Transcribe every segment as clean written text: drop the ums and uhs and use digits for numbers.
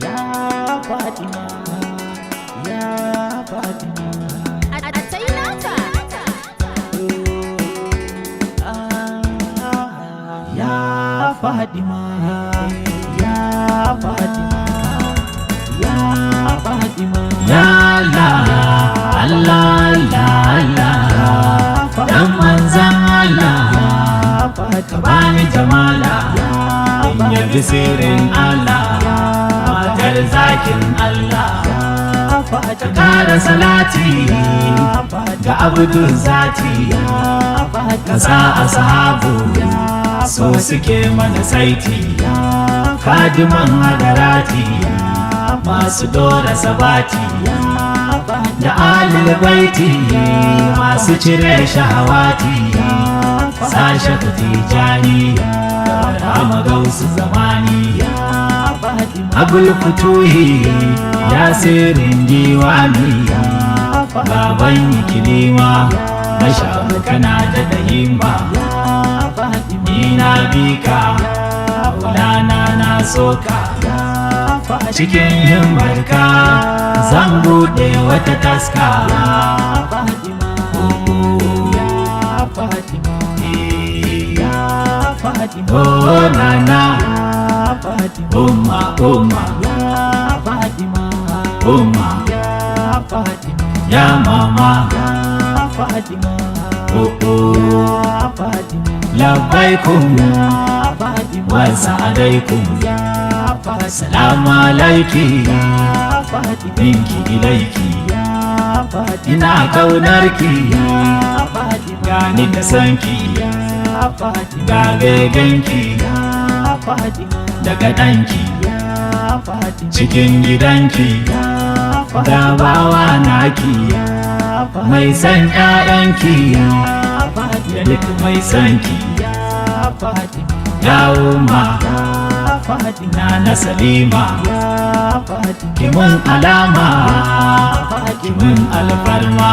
ya Fatima, ya Fatima. Ya Fatima, ya Fatima, ya Fatima. Ya Allah, Allah, Allah, Allah, dan manzan Allah, ka bani jamala, in yabi sirrin Allah, matar zakin Allah, ta kara salati ga abdul zati, ka sa ashabu so suke mana saiti, kadiman hadarati masu dora sabati, da alil baiti masu cire shahawati, sashe tijani rama gausu zamani, abul futuhi ya sirrin diwani, baban ikilima na shafi kana da dahimma, ina bika maulana na soka, cikin yin barka zan buɗe wata taska. Oh nana, umma umma, umma, ya mama, oh oh, labbaikum wa sa'alaikum, salamu alaiki, minki ilaiki, ina kaunarki, gani da sanki, ga begenki, daga ɗanki, cikin gidanki, da bawa naki, mai san ƴaƴanki, da duk mai sanki, ya umma na salima, kimun alama, kimun alfarma,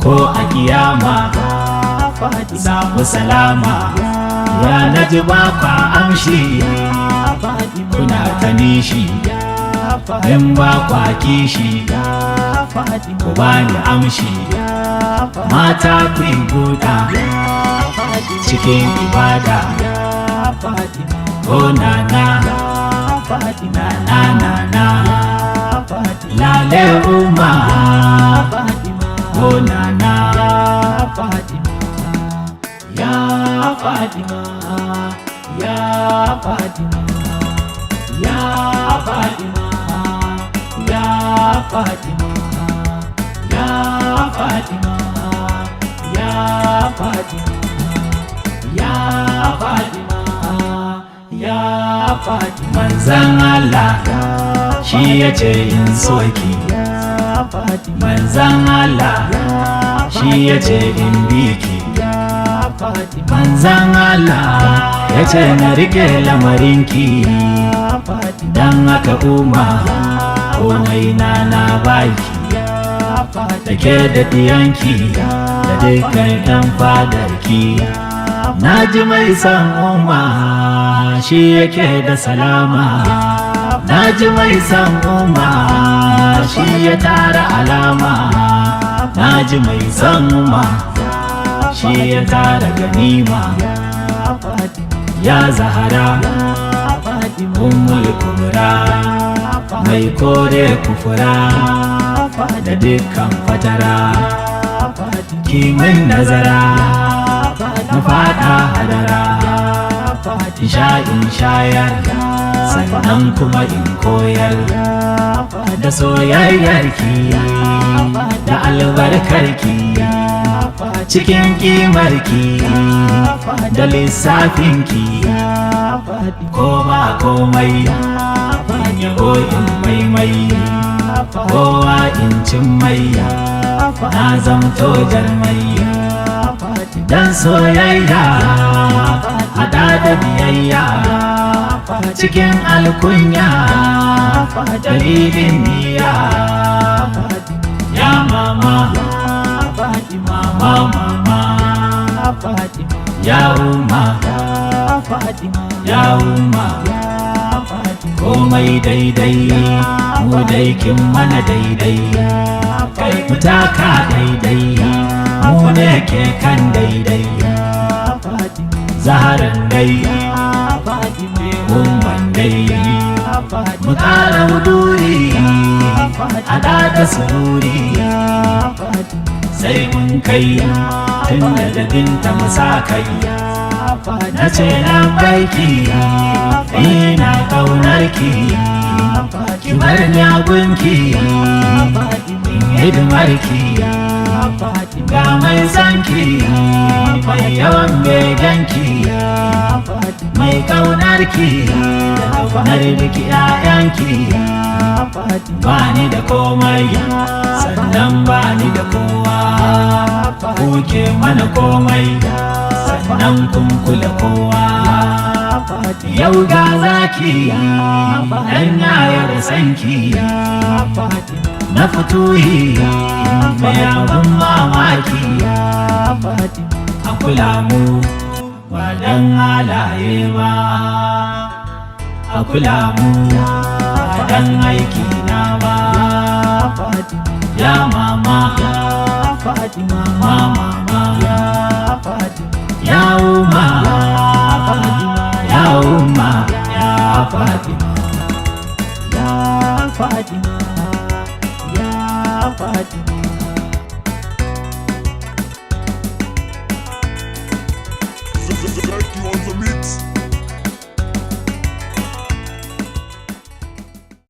ko a kiyama samu salama, ya naji ba kwa amshi, kuna ta nishi, in ba kwa kishi, ku bani amshi, mata ku yi buɗa cikin ibada. Oh nana, nana nana, lale umma, oh nana, ya Fatima, ya Fatima, ya Fatima, ya Fatima, ya Fatima, ya Fatima, ya Fatima, ya Fatima. Manzan Allah shi ya ce in soki, manzan Allah shi ya ce in biki, manzan Allah ya ce na rike lamarinki, dan haka umma komai na baki, da ke da diyanki da dukkan yan fadarki, na ji mai san umma shi yake da salama, na ji mai san umma shi ya tara alama, na ji mai san umma shi ya tara ganima, ya Zahara ummul kubra, mai kore kufura da dukkan fatara, kimin nazara na fada hadara, in shayar sannan kuma in koyar da soyayyarki da albarkarki, cikin kimarki da lissafinki, ko ba komai in yabo in maimai, kowa in cin mai, na zamto jarmai, dan soyayya hada da biyayya, cikin alkunya dalilin niyya, ya mama, mama, ya umma, ya umma, komai daidai mu dai kin mana daidai kai mu taka daidai mu ne ke kan daidai zaharan dai umman dai mu kara wuduri a da sururi sai mun kai tun da binta mu sa kai na ce nan baiki ina kaunarki ki bar ni a gunki hidimarki ga mai sanki mai yawan beganki mai kaunarki na ribiki ƴaƴanki ba ni da komai sannan ba ni da kowa kuke mana komai sannan kun kula kowa yau ga zaki dan yayar sanki na fituhi mai abun mamaki a kula mu ba dan halaye ba a kula mu ba dan aiki na ba ya mama mama ya umma ya umma ya Fatima ya Fatima ya Fatima